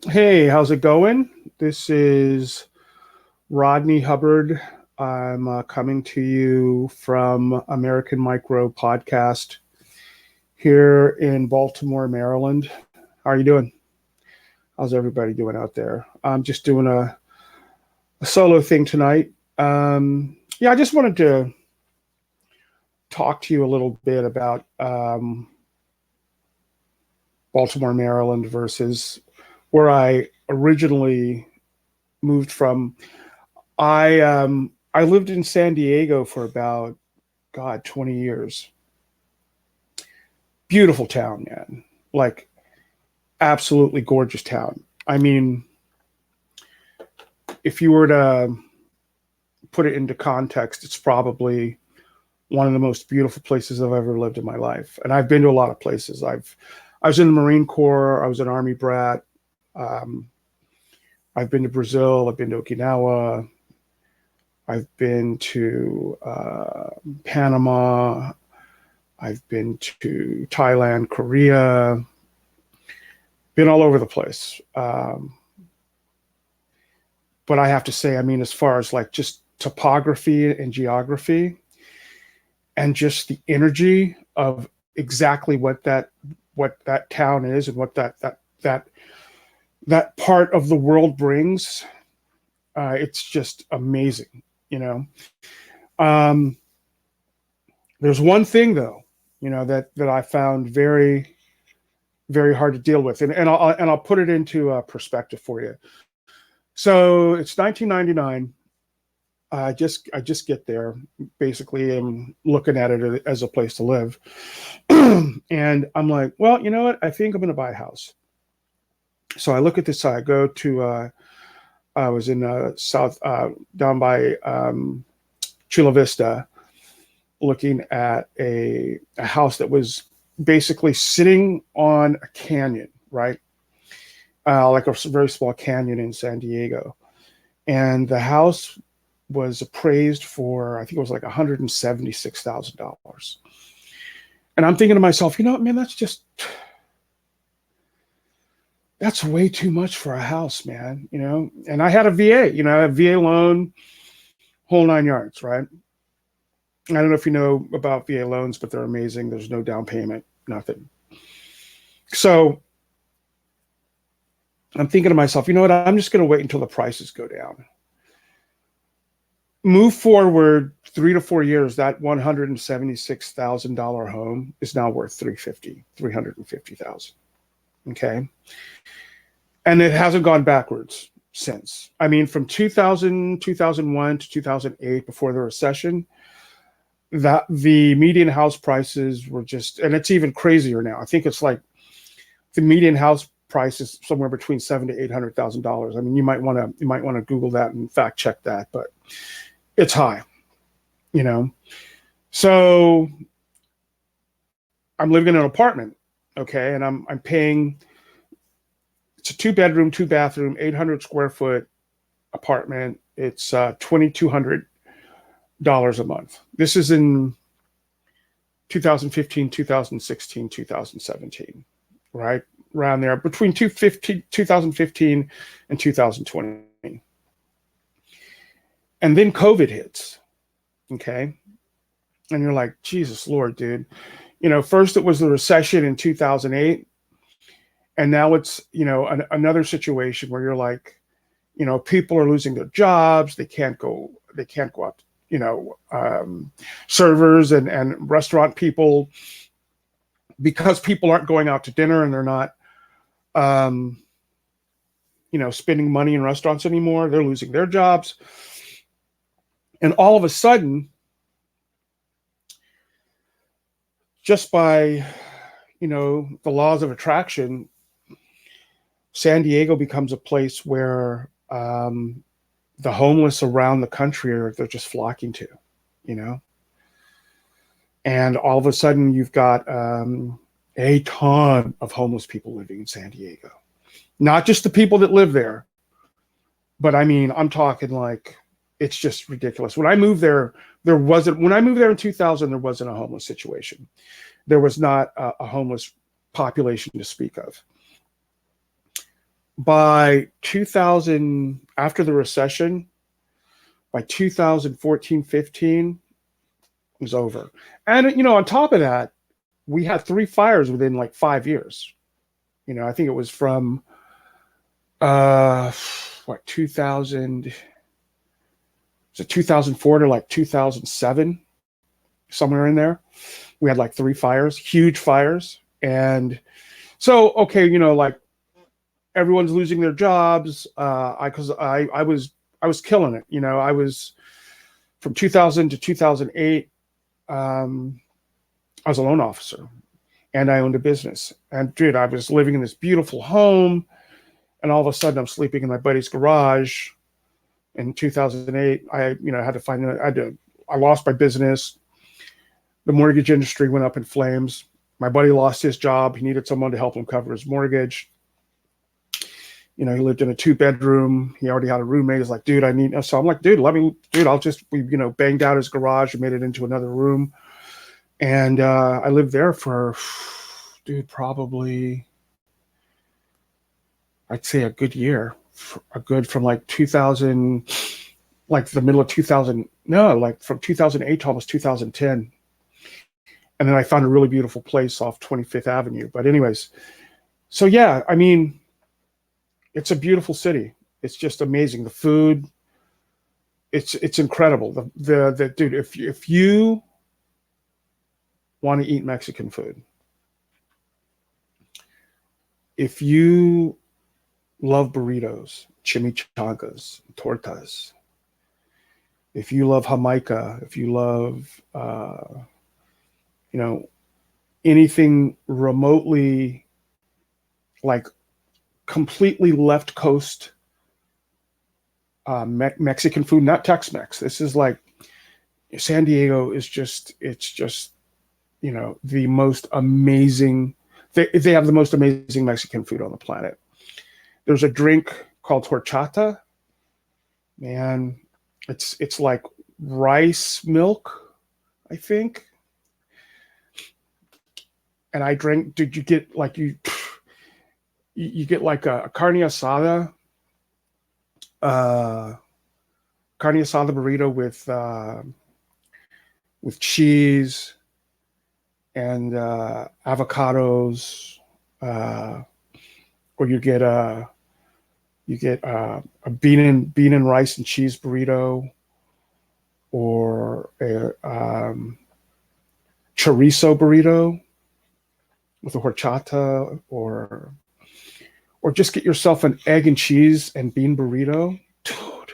Hey, how's it going? This is Rodney Hubbard. I'm coming to you from American Micro Podcast here in Baltimore, Maryland. How are you doing? How's everybody doing out there? I'm just doing a solo thing tonight. Yeah, I just wanted to talk to you a little bit about Baltimore, Maryland versus where I originally moved from. I lived in San Diego for about 20 years. Beautiful town, man. Like absolutely gorgeous town. I mean, if you were to put it into context, it's probably one of the most beautiful places I've ever lived in my life. And I've been to a lot of places. I was in the Marine Corps. I was an Army brat. Um, I've been to Brazil. I've been to Okinawa. I've been to Panama. I've been to Thailand, Korea, been all over the place. But I have to say, I mean, as far as like just topography and geography and just the energy of exactly what that town is and what that part of the world brings, it's just amazing, you know. Um, there's one thing though, that I found very hard to deal with, and I'll put it into perspective for you. So it's 1999. I just get there, basically, and looking at it as a place to live, and I'm like, well, you know what? I think I'm going to buy a house. So I look at this. I go to. I was in South down by Chula Vista, looking at a house that was basically sitting on a canyon, right? Like a very small canyon in San Diego. And the house was appraised for, I think it was like $176,000. And I'm thinking to myself, you know what, man, that's way too much for a house, man. And I had a VA, a VA loan, whole nine yards, right? I don't know if you know about VA loans, but they're amazing. There's no down payment, nothing. So I'm thinking to myself, you know what? I'm just going to wait until the prices go down. Move forward 3 to 4 years, that $176,000 home is now worth 350,000. Okay. And it hasn't gone backwards since. I mean, from 2000, 2001 to 2008, before the recession, that the median house prices were just, and it's even crazier now. I think it's like the median house price is somewhere between $700,000 to $800,000. I mean, you might want to Google that and fact check that, but it's high, you know. So I'm living in an apartment, okay, and I'm paying. It's a 2 bedroom, 2 bathroom, 800 square foot apartment. It's $2,200 a month. This is in 2015, 2016, 2017, right? Around there, between 2015 and 2020. And then COVID hits, okay? And you're like, Jesus Lord, dude. First it was the recession in 2008. And now it's, another situation where you're like, people are losing their jobs. They can't go out, servers and restaurant people, because people aren't going out to dinner and they're not, spending money in restaurants anymore. They're losing their jobs. And all of a sudden, just by, the laws of attraction, San Diego becomes a place where the homeless around the country they're just flocking to, you know. And all of a sudden, you've got a ton of homeless people living in San Diego. Not just the people that live there, but I mean, I'm talking like it's just ridiculous. When I moved there, when I moved there in 2000, there wasn't a homeless situation. There was not a homeless population to speak of. By 2000, after the recession, by 2014, 15, it was over. And, on top of that, we had three fires within like 5 years. I think it was from, uh, what, 2000, was it 2004 to like 2007, somewhere in there. We had like three fires, huge fires. And so, okay, like everyone's losing their jobs. Because I was killing it. I was from 2000 to 2008. I was a loan officer, and I owned a business. And dude, I was living in this beautiful home, and all of a sudden, I'm sleeping in my buddy's garage. In 2008, had to find. I lost my business. The mortgage industry went up in flames. My buddy lost his job. He needed someone to help him cover his mortgage. He lived in a 2-bedroom. He already had a roommate. He's like, dude, I need. So I'm like, dude, I'll just, we, banged out his garage and made it into another room. And I lived there for, dude, probably, I'd say a good year, from like 2000, like the middle of 2000, no, like from 2008 to almost 2010. And then I found a really beautiful place off 25th Avenue. But anyways, so yeah, I mean, it's a beautiful city. It's just amazing. The food, it's incredible. The dude, if you want to eat Mexican food, if you love burritos, chimichangas, tortas, if you love Jamaica, if you love anything remotely like completely left coast Mexican food, not Tex-Mex. This is like San Diego is it's just the most amazing. They have the most amazing Mexican food on the planet. There's a drink called horchata. Man, it's like rice milk, I think. And I drank. Did you get like you get like a carne asada burrito with cheese and avocados, or you get a bean and rice and cheese burrito, or a chorizo burrito with a horchata, or just get yourself an egg and cheese and bean burrito. Dude,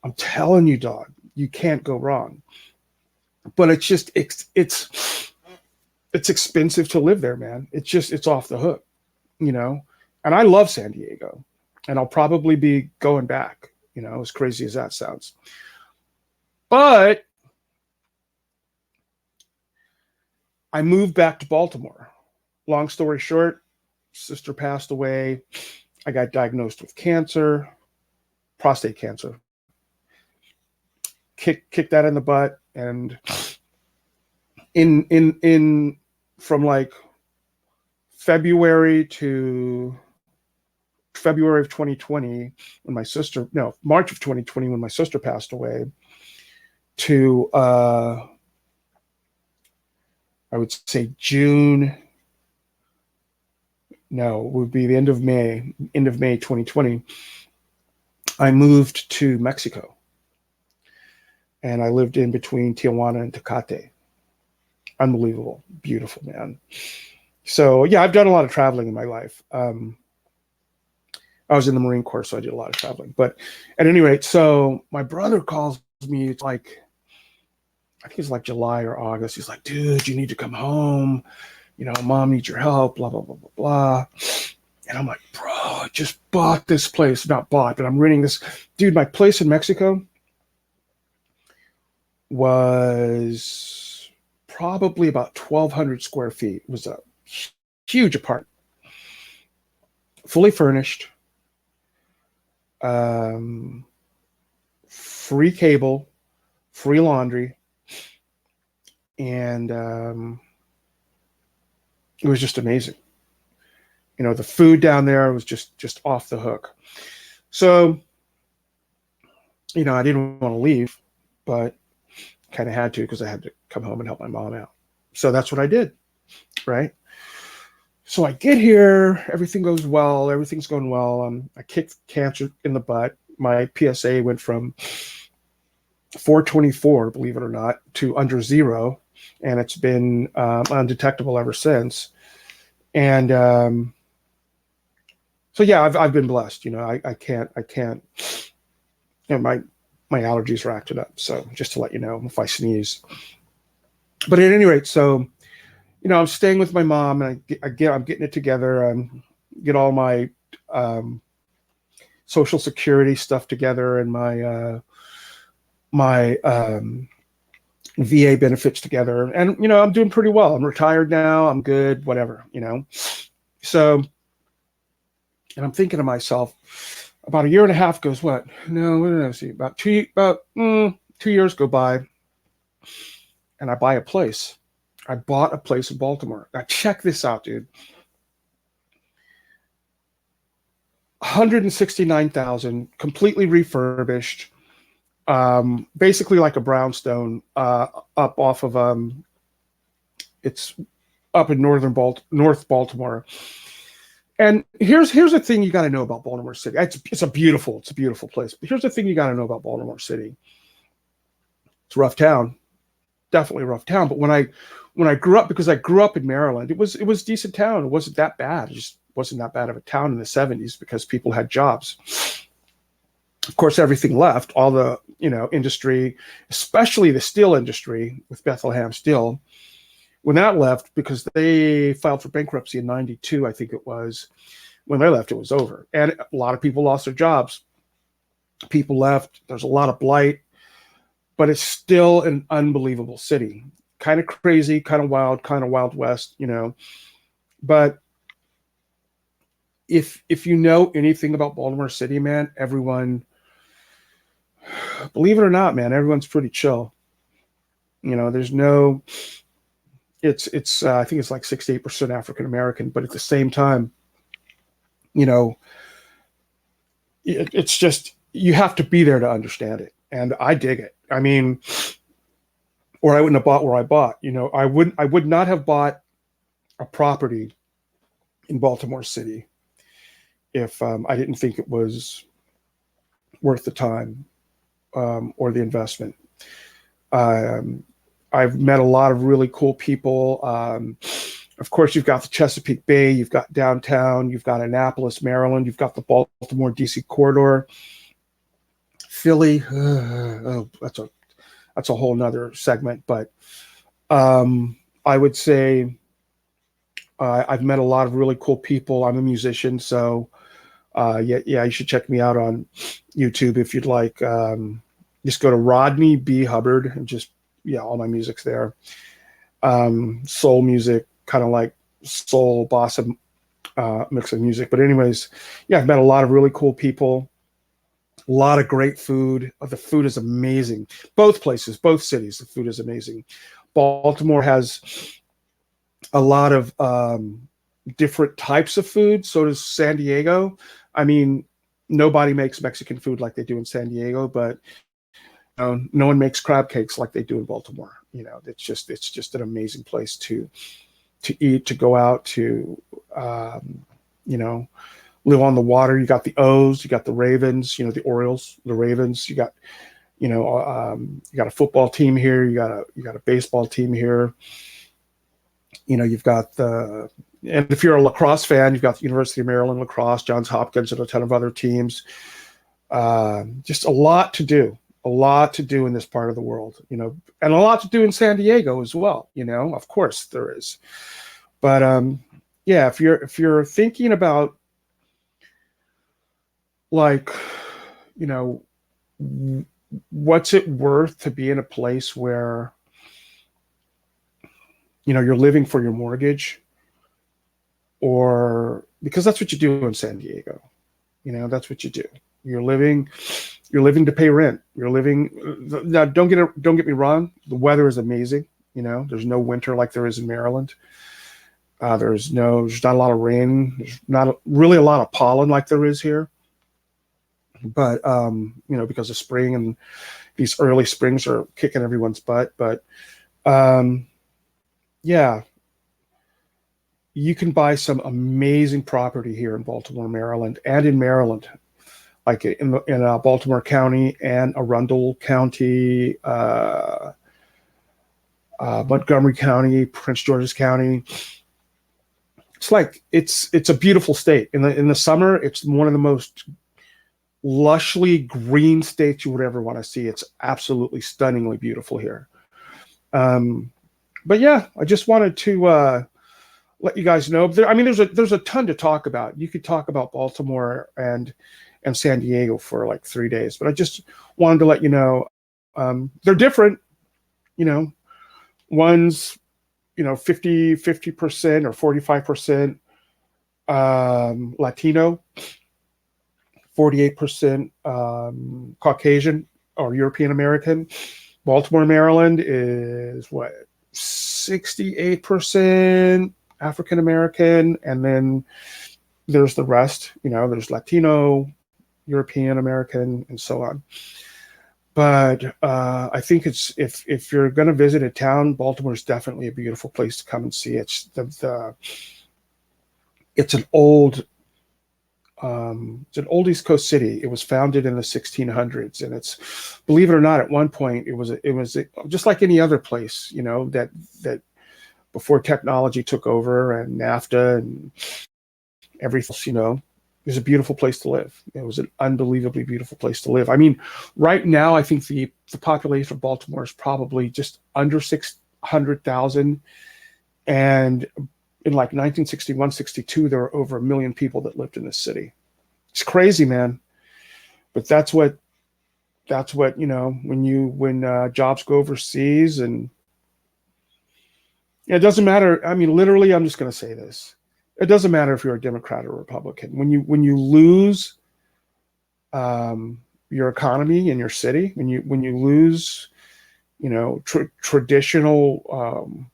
I'm telling you, dog, you can't go wrong. But it's expensive to live there, man. It's off the hook, And I love San Diego, and I'll probably be going back, as crazy as that sounds. But I moved back to Baltimore. Long story short, sister passed away. I got diagnosed with cancer, prostate cancer. Kicked that in the butt, and in from like February of 2020, March of 2020 when my sister passed away, to I would say June. No, it would be the end of May 2020. I moved to Mexico, and I lived in between Tijuana and Tecate. Unbelievable, beautiful, man. So yeah, I've done a lot of traveling in my life. I was in the Marine Corps, so I did a lot of traveling. But at any rate, so my brother calls me. It's like, I think it's like July or August. He's like, dude, you need to come home. Mom needs your help, blah, blah, blah, blah, blah. And I'm like, bro, I just bought this place. Not bought, but I'm renting this. Dude, my place in Mexico was probably about 1,200 square feet. It was a huge apartment, fully furnished, free cable, free laundry, and it was just amazing. The food down there was just off the hook. So, I didn't want to leave, but kind of had to because I had to come home and help my mom out. So that's what I did, right? So I get here, everything goes well, everything's going well. I kicked cancer in the butt. My PSA went from 424, believe it or not, to under zero, and it's been undetectable ever since. And so yeah, I've been blessed. I can't. My allergies are acting up. So just to let you know, if I sneeze. But at any rate, so I'm staying with my mom, and I'm getting it together. Get all my Social Security stuff together, and my VA benefits together, and I'm doing pretty well. I'm retired now. I'm good. Whatever. So, and I'm thinking to myself, about a year and a half goes what? No, what did I see? About 2 years go by, and I buy a place. I bought a place in Baltimore. Now check this out, dude. 169,000, completely refurbished, basically like a brownstone, up off of it's up in North Baltimore. And here's the thing you got to know about Baltimore City. It's a beautiful place. But here's the thing you got to know about Baltimore City. It's a rough town, definitely a rough town. But when I grew up, because I grew up in Maryland, it was a decent town. It wasn't that bad. It just wasn't that bad of a town in the 70s because people had jobs. Of course, everything left. All the industry, especially the steel industry with Bethlehem Steel. When that left, because they filed for bankruptcy in 92, I think it was, when they left, it was over. And a lot of people lost their jobs. People left. There's a lot of blight, but it's still an unbelievable city. Kind of crazy, kind of Wild West, But if you know anything about Baltimore City, man, everyone, believe it or not, man, everyone's pretty chill. There's no... It's I think it's like 68% African American, but at the same time, it's just, you have to be there to understand it, and I dig it. I mean, or I wouldn't have bought where I bought. I would not have bought a property in Baltimore City if I didn't think it was worth the time or the investment. I've met a lot of really cool people. Of course, you've got the Chesapeake Bay, you've got downtown, you've got Annapolis, Maryland, you've got the Baltimore, D.C. corridor. Philly, that's a whole nother segment. But I would say I've met a lot of really cool people. I'm a musician, so yeah, you should check me out on YouTube if you'd like. Just go to Rodney B. Hubbard and just, all my music's there. Soul music, kind of like soul, bossa mix of music. But anyways, yeah, I've met a lot of really cool people. A lot of great food. The food is amazing. Both places, both cities, the food is amazing. Baltimore has a lot of different types of food. So does San Diego. I mean, nobody makes Mexican food like they do in San Diego, but no one makes crab cakes like they do in Baltimore. It's just an amazing place to eat, to go out, to live on the water. You got the O's, you got the Ravens, the Orioles, the Ravens. You got you got a football team here. You got a baseball team here. You've got and if you're a lacrosse fan, you've got the University of Maryland lacrosse, Johns Hopkins, and a ton of other teams. Just a lot to do. A lot to do in this part of the world, and a lot to do in San Diego as well. Of course there is. But yeah, if you're thinking about, like, what's it worth to be in a place where you're living for your mortgage, or because that's what you do in San Diego. That's what you do. You're living to pay rent. You're living. Now, don't get me wrong. The weather is amazing. There's no winter like there is in Maryland. There's not a lot of rain. There's not really a lot of pollen like there is here. But because of spring, and these early springs are kicking everyone's butt. But um, yeah, you can buy some amazing property here in Baltimore, Maryland, and in Maryland, like in Baltimore County and Arundel County, Montgomery County, Prince George's County. It's a beautiful state. In the summer, it's one of the most lushly green states you would ever want to see. It's absolutely stunningly beautiful here. Um, but yeah, I just wanted to let you guys know. There's a ton to talk about. You could talk about Baltimore and San Diego for like 3 days, but I just wanted to let you know they're different. You know, one's 50% or 45% Latino, 48% Caucasian or European American. Baltimore, Maryland is what, 68% African American, and then there's the rest. There's Latino, European American, and so on. But I think if you're going to visit a town, Baltimore is definitely a beautiful place to come and see. It's an old East Coast city. It was founded in the 1600s, and it's, believe it or not, at one point it was just like any other place, that before technology took over and NAFTA and everything else, it was a beautiful place to live. It was an unbelievably beautiful place to live. I mean, right now, I think the population of Baltimore is probably just under 600,000. And in like 1961, 62, there were over 1 million people that lived in this city. It's crazy, man. But that's what, when jobs go overseas, and it doesn't matter. I mean, literally, I'm just going to say this. It doesn't matter if you're a Democrat or Republican. When you lose your economy in your city, when you lose, traditional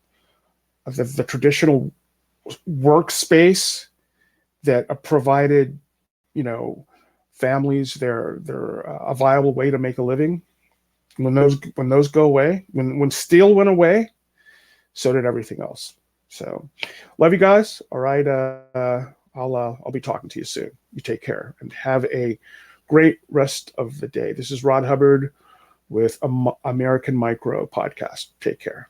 the traditional workspace that provided, families their a viable way to make a living. When those go away, when steel went away, so did everything else. So, love you guys. All right. I'll be talking to you soon. You take care and have a great rest of the day. This is Rod Hubbard with American Micro Podcast. Take care.